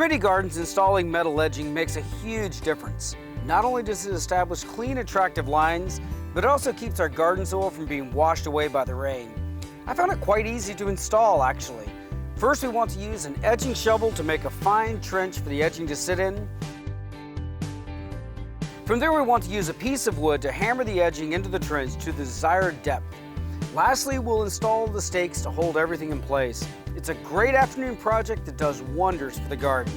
many gardens, installing metal edging makes a huge difference. Not only does it establish clean, attractive lines, but it also keeps our garden soil from being washed away by the rain. I found it quite easy to install, actually. First, we want to use an edging shovel to make a fine trench for the edging to sit in. From there, we want to use a piece of wood to hammer the edging into the trench to the desired depth. Lastly, we'll install the stakes to hold everything in place. It's a great afternoon project that does wonders for the garden.